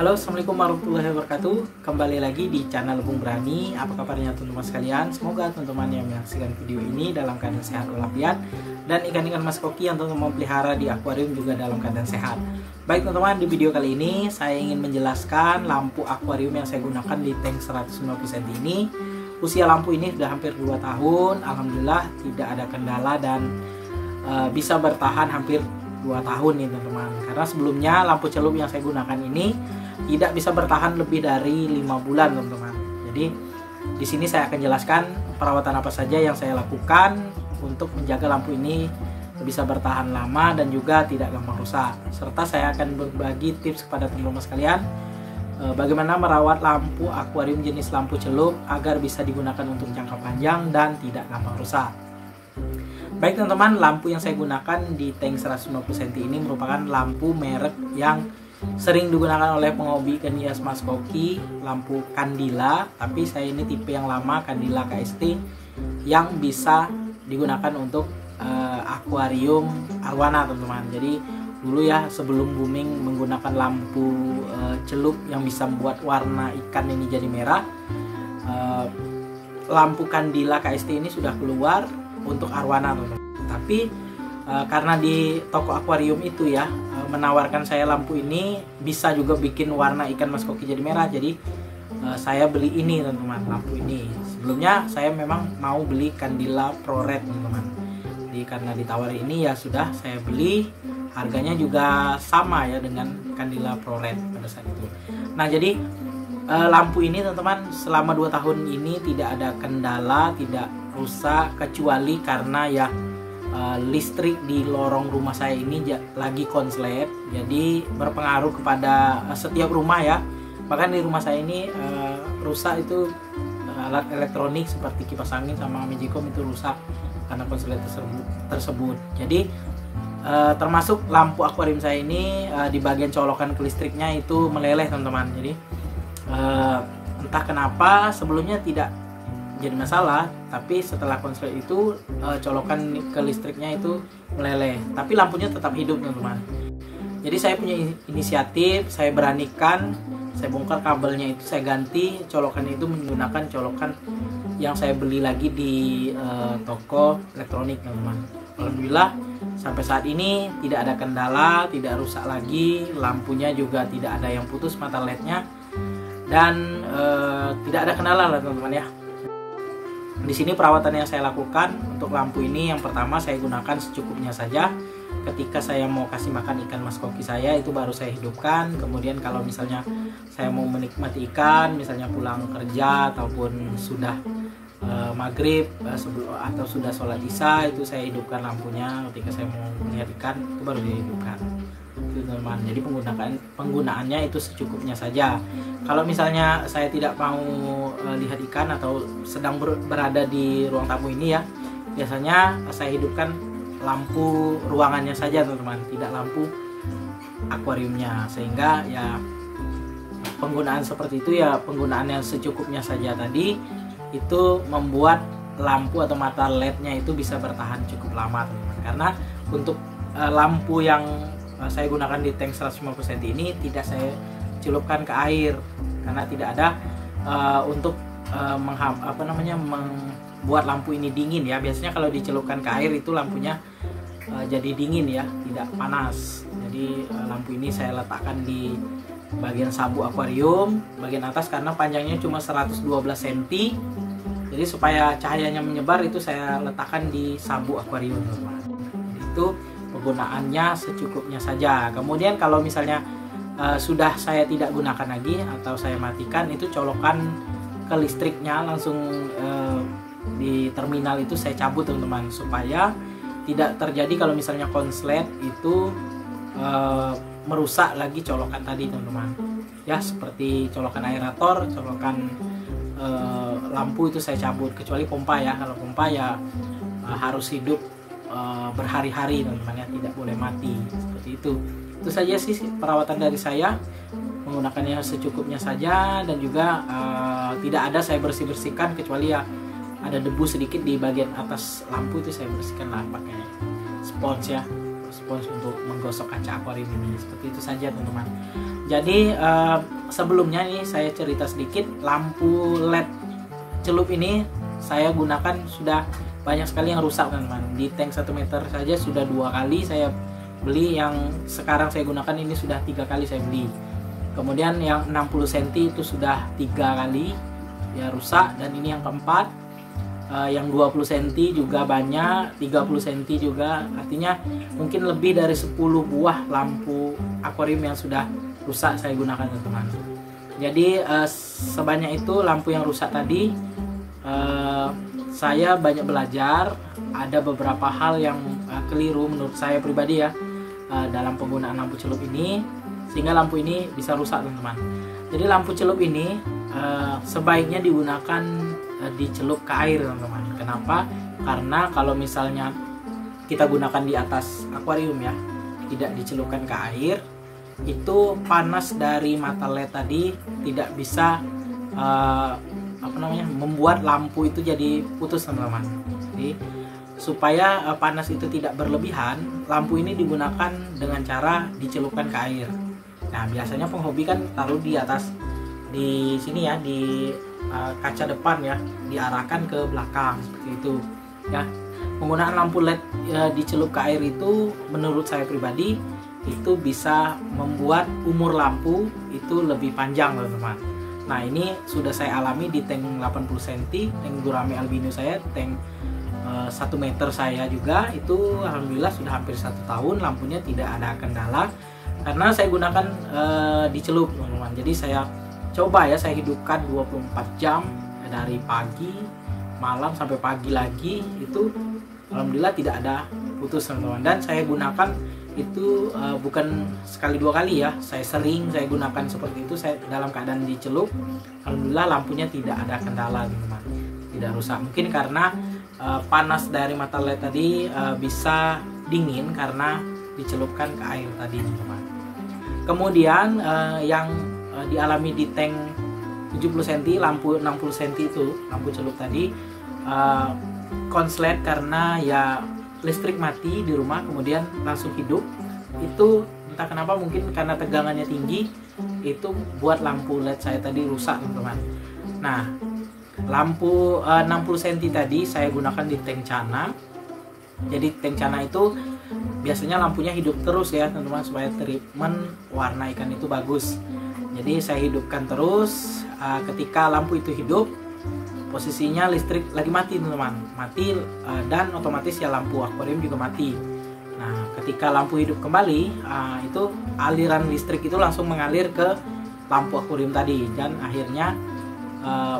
Halo, assalamualaikum warahmatullahi wabarakatuh. Kembali lagi di channel Bung Brani. Apa kabarnya teman-teman sekalian? Semoga teman-teman yang menyaksikan video ini dalam keadaan sehat walafiat, dan ikan-ikan mas koki yang teman-teman pelihara di akuarium juga dalam keadaan sehat. Baik teman-teman, di video kali ini saya ingin menjelaskan lampu akuarium yang saya gunakan di tank 150 cm ini. Usia lampu ini sudah hampir 2 tahun. Alhamdulillah tidak ada kendala dan bisa bertahan hampir 2 tahun nih teman-teman. Karena sebelumnya lampu celup yang saya gunakan ini tidak bisa bertahan lebih dari 5 bulan teman-teman. Jadi di sini saya akan jelaskan perawatan apa saja yang saya lakukan untuk menjaga lampu ini bisa bertahan lama dan juga tidak gampang rusak. Serta saya akan berbagi tips kepada teman-teman sekalian bagaimana merawat lampu akuarium jenis lampu celup agar bisa digunakan untuk jangka panjang dan tidak gampang rusak. Baik teman-teman, lampu yang saya gunakan di tank 150 cm ini merupakan lampu merek yang sering digunakan oleh penghobi ikan hias mas koki, lampu Candila. Tapi saya ini tipe yang lama, Candila KST, yang bisa digunakan untuk akuarium arwana teman-teman. Jadi dulu ya, sebelum booming menggunakan lampu celup yang bisa membuat warna ikan ini jadi merah, lampu Candila KST ini sudah keluar untuk arwana teman-teman. Tapi karena di toko akuarium itu ya menawarkan saya lampu ini bisa juga bikin warna ikan mas koki jadi merah, jadi saya beli ini teman-teman, lampu ini. Sebelumnya saya memang mau beli Candila Pro Red teman-teman, jadi karena ditawari ini ya sudah saya beli. Harganya juga sama ya dengan Candila Pro Red pada saat itu. Nah jadi lampu ini teman-teman selama 2 tahun ini tidak ada kendala, tidak rusak, kecuali karena ya listrik di lorong rumah saya ini lagi konslet, jadi berpengaruh kepada setiap rumah ya. Bahkan di rumah saya ini rusak itu alat elektronik seperti kipas angin sama magicom itu rusak karena konslet tersebut. Jadi termasuk lampu akuarium saya ini di bagian colokan ke listriknya itu meleleh teman-teman. Jadi entah kenapa sebelumnya tidak jadi masalah, tapi setelah konslet itu colokan ke listriknya itu meleleh, tapi lampunya tetap hidup teman-teman. Jadi saya punya inisiatif, saya beranikan, saya bongkar kabelnya itu, saya ganti colokan itu menggunakan colokan yang saya beli lagi di toko elektronik teman-teman. Alhamdulillah sampai saat ini tidak ada kendala, tidak rusak lagi, lampunya juga tidak ada yang putus mata LED-nya, dan tidak ada kendala lah teman-teman ya. Di sini perawatan yang saya lakukan untuk lampu ini, yang pertama saya gunakan secukupnya saja. Ketika saya mau kasih makan ikan mas koki saya itu baru saya hidupkan. Kemudian kalau misalnya saya mau menikmati ikan, misalnya pulang kerja ataupun sudah maghrib atau sudah sholat isya, itu saya hidupkan lampunya. Ketika saya mau melihat ikan itu baru dihidupkan teman-teman. Jadi penggunaannya itu secukupnya saja. Kalau misalnya saya tidak mau lihat ikan atau sedang berada di ruang tamu ini ya, biasanya saya hidupkan lampu ruangannya saja teman-teman, tidak lampu akuariumnya, sehingga ya penggunaan seperti itu ya, penggunaan yang secukupnya saja tadi itu membuat lampu atau mata LED-nya itu bisa bertahan cukup lama teman-teman. Karena untuk lampu yang saya gunakan di tank 150 cm ini tidak saya celupkan ke air karena tidak ada untuk membuat lampu ini dingin ya. Biasanya kalau dicelupkan ke air itu lampunya jadi dingin ya, tidak panas. Jadi lampu ini saya letakkan di bagian sabuk akuarium bagian atas karena panjangnya cuma 112 cm. Jadi supaya cahayanya menyebar itu saya letakkan di sabuk akuarium teman-teman. Itu penggunaannya secukupnya saja. Kemudian kalau misalnya sudah saya tidak gunakan lagi atau saya matikan, itu colokan ke listriknya langsung di terminal itu saya cabut teman-teman, supaya tidak terjadi kalau misalnya konslet itu merusak lagi colokan tadi teman-teman ya, seperti colokan aerator, colokan lampu itu saya cabut, kecuali pompa ya. Kalau pompa ya harus hidup berhari-hari teman-teman ya, tidak boleh mati seperti itu. Itu saja sih perawatan dari saya, menggunakannya secukupnya saja, dan juga tidak ada saya bersihkan, kecuali ya ada debu sedikit di bagian atas lampu itu saya bersihkan lah pakai spons ya, spons untuk menggosok kaca akuarium ini. Seperti itu saja teman-teman. Jadi sebelumnya nih saya cerita sedikit, lampu LED celup ini saya gunakan sudah banyak sekali yang rusak teman-teman. Di tank 1 meter saja sudah 2 kali saya beli, yang sekarang saya gunakan ini sudah 3 kali saya beli. Kemudian yang 60 cm itu sudah 3 kali ya rusak, dan ini yang keempat. Yang 20 cm juga banyak, 30 cm juga, artinya mungkin lebih dari 10 buah lampu akuarium yang sudah rusak saya gunakan teman-teman. Jadi sebanyak itu lampu yang rusak tadi. Saya banyak belajar, ada beberapa hal yang keliru menurut saya pribadi ya dalam penggunaan lampu celup ini, sehingga lampu ini bisa rusak teman-teman. Jadi lampu celup ini sebaiknya digunakan dicelup ke air teman-teman. Kenapa? Karena kalau misalnya kita gunakan di atas akuarium ya, tidak dicelupkan ke air, itu panas dari mata LED tadi tidak bisa membuat lampu itu jadi putus teman-teman. Jadi supaya panas itu tidak berlebihan, lampu ini digunakan dengan cara dicelupkan ke air. Nah biasanya penghobi kan taruh di atas, di sini ya, di kaca depan ya, diarahkan ke belakang seperti itu ya. Penggunaan lampu LED dicelup ke air itu menurut saya pribadi itu bisa membuat umur lampu itu lebih panjang teman-teman. Nah ini sudah saya alami di tank 80 cm, tank gurame albino saya, tank 1 meter saya juga, itu alhamdulillah sudah hampir 1 tahun lampunya tidak ada kendala karena saya gunakan dicelup teman-teman. Jadi saya coba ya, saya hidupkan 24 jam dari pagi, malam sampai pagi lagi, itu alhamdulillah tidak ada putus teman-teman. Dan saya gunakan itu bukan sekali 2 kali ya, saya sering saya gunakan seperti itu. Saya dalam keadaan dicelup, alhamdulillah lampunya tidak ada kendala teman-teman, tidak rusak. Mungkin karena panas dari mata LED tadi bisa dingin karena dicelupkan ke air tadi teman-teman. Kemudian yang dialami di tank 70 cm, lampu 60 cm itu lampu celup tadi konslet karena ya listrik mati di rumah kemudian langsung hidup. Itu entah kenapa, mungkin karena tegangannya tinggi, itu buat lampu LED saya tadi rusak teman-teman. Nah lampu 60 cm tadi saya gunakan di tank cana. Jadi tank cana itu biasanya lampunya hidup terus ya teman-teman, supaya treatment warna ikan itu bagus. Jadi saya hidupkan terus. Ketika lampu itu hidup, posisinya listrik lagi mati teman-teman, mati, dan otomatis ya lampu akuarium juga mati. Nah ketika lampu hidup kembali, itu aliran listrik itu langsung mengalir ke lampu akuarium tadi, dan akhirnya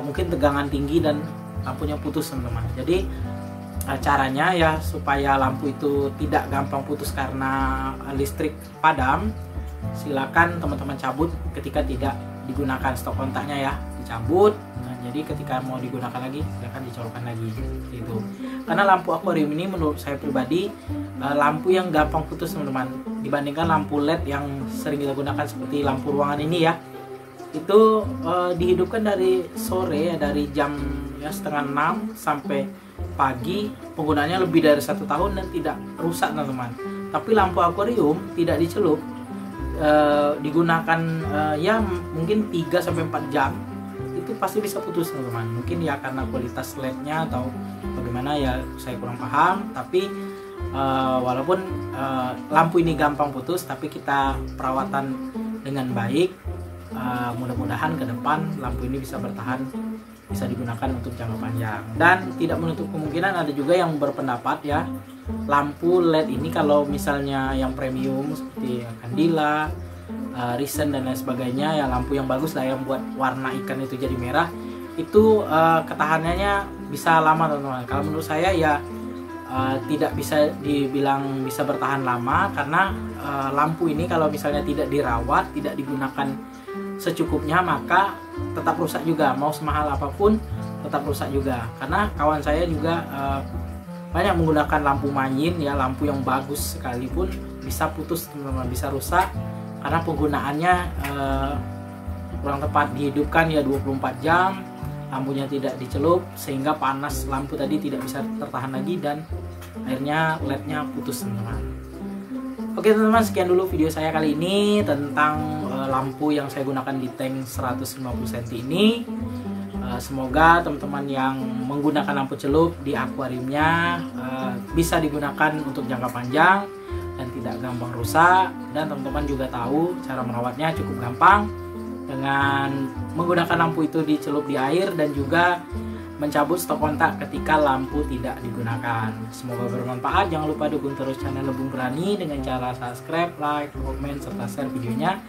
mungkin tegangan tinggi dan lampunya putus teman-teman. Jadi caranya ya supaya lampu itu tidak gampang putus karena listrik padam, silakan teman-teman cabut ketika tidak digunakan, stop kontaknya ya, dicabut. Nah, jadi ketika mau digunakan lagi silakan dicolokkan lagi gitu. Karena lampu akuarium ini menurut saya pribadi lampu yang gampang putus teman-teman, dibandingkan lampu LED yang sering kita gunakan seperti lampu ruangan ini ya. Itu dihidupkan dari sore ya, dari jam ya 5:30 sampai pagi, penggunaannya lebih dari 1 tahun dan tidak rusak teman-teman. Tapi lampu akuarium tidak dicelup, digunakan ya mungkin 3-4 jam, itu pasti bisa putus teman-teman. Mungkin ya karena kualitas LED-nya atau bagaimana ya, saya kurang paham. Tapi walaupun lampu ini gampang putus, tapi kita perawatan dengan baik, mudah-mudahan ke depan lampu ini bisa bertahan, bisa digunakan untuk jangka panjang. Dan tidak menutup kemungkinan ada juga yang berpendapat ya, lampu LED ini kalau misalnya yang premium seperti Candila, Risen dan lain sebagainya, ya lampu yang bagus lah yang buat warna ikan itu jadi merah, itu ketahanannya bisa lama teman-teman. Kalau menurut saya ya tidak bisa dibilang bisa bertahan lama, karena lampu ini kalau misalnya tidak dirawat, tidak digunakan secukupnya, maka tetap rusak juga. Mau semahal apapun tetap rusak juga. Karena kawan saya juga banyak menggunakan lampu mayin ya, lampu yang bagus sekalipun bisa putus teman-teman, bisa rusak karena penggunaannya kurang tepat. Dihidupkan ya 24 jam, lampunya tidak dicelup, sehingga panas lampu tadi tidak bisa tertahan lagi dan akhirnya LED-nya putus teman-teman. Oke teman-teman, sekian dulu video saya kali ini tentang lampu yang saya gunakan di tank 150 cm ini. Semoga teman-teman yang menggunakan lampu celup di akuariumnya bisa digunakan untuk jangka panjang dan tidak gampang rusak. Dan teman-teman juga tahu cara merawatnya cukup gampang dengan menggunakan lampu itu dicelup di air dan juga mencabut stop kontak ketika lampu tidak digunakan. Semoga bermanfaat. Jangan lupa dukung terus channel Lebung Berani dengan cara subscribe, like, komen, serta share videonya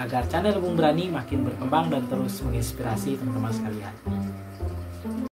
agar channel Lebung Berani makin berkembang dan terus menginspirasi teman-teman sekalian.